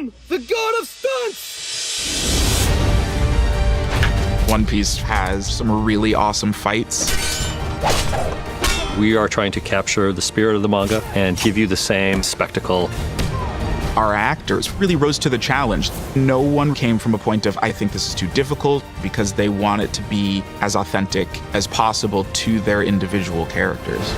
am the god of stunts! One Piece has some really awesome fights. We are trying to capture the spirit of the manga and give you the same spectacle. Our actors really rose to the challenge. No one came from a point of, I think this is too difficult, because they want it to be as authentic as possible to their individual characters.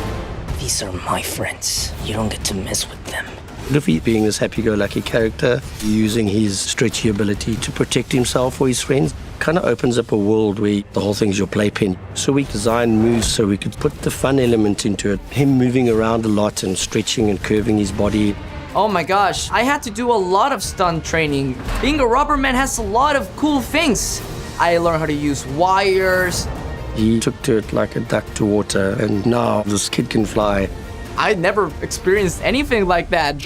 These are my friends. You don't get to mess with them. Luffy, being this happy-go-lucky character, using his stretchy ability to protect himself or his friends, kind of opens up a world where the whole thing's your playpen. So we designed moves so we could put the fun element into it. Him moving around a lot and stretching and curving his body. Oh my gosh, I had to do a lot of stunt training. Being a rubber man has a lot of cool things. I learned how to use wires. He took to it like a duck to water, and now this kid can fly. I never experienced anything like that.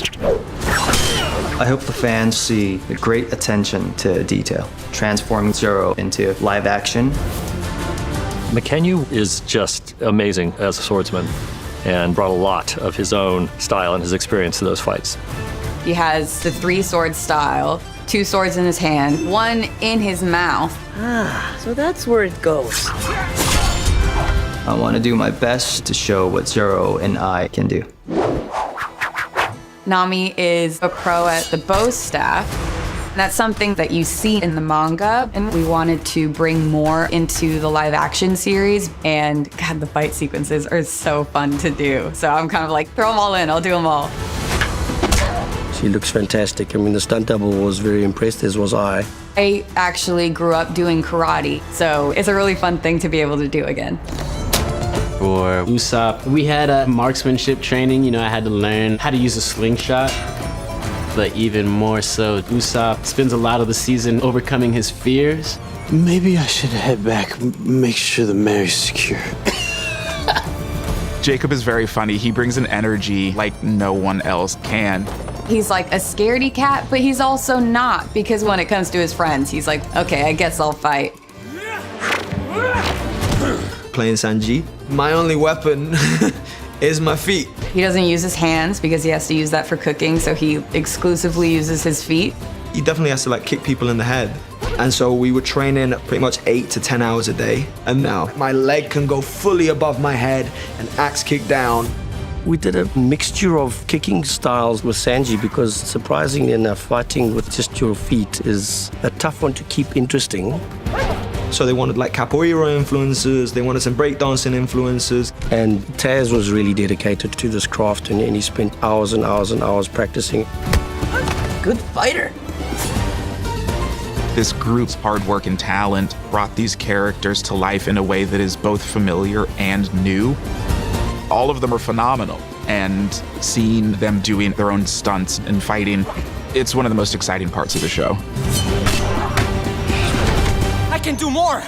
I hope the fans see the great attention to detail, transforming Zoro into live action. Mackenyu is just amazing as a swordsman and brought a lot of his own style and his experience to those fights. He has the 3-sword style, 2 swords in his hand, 1 in his mouth. So that's where it goes. I want to do my best to show what Zoro and I can do. Nami is a pro at the bow staff. That's something that you see in the manga, and we wanted to bring more into the live action series. And God, the fight sequences are so fun to do. So I'm kind of like, throw them all in, I'll do them all. She looks fantastic. I mean, the stunt double was very impressed, as was I. I actually grew up doing karate, so it's a really fun thing to be able to do again. For Usopp, we had a marksmanship training. You know, I had to learn how to use a slingshot. But even more so, Usopp spends a lot of the season overcoming his fears. Maybe I should head back, make sure the mare's secure. Jacob is very funny. He brings an energy like no one else can. He's like a scaredy cat, but he's also not, because when it comes to his friends, he's like, okay, I guess I'll fight. Playing Sanji, my only weapon is my feet. He doesn't use his hands because he has to use that for cooking, so he exclusively uses his feet. He definitely has to like kick people in the head. And so we were training pretty much 8 to 10 hours a day. And now my leg can go fully above my head and axe kick down. We did a mixture of kicking styles with Sanji because, surprisingly enough, fighting with just your feet is a tough one to keep interesting. So they wanted like capoeira influences, they wanted some breakdancing influences. And Taz was really dedicated to this craft, and he spent hours and hours and hours practicing. Good fighter. This group's hard work and talent brought these characters to life in a way that is both familiar and new. All of them are phenomenal, and seeing them doing their own stunts and fighting, it's one of the most exciting parts of the show. I can do more!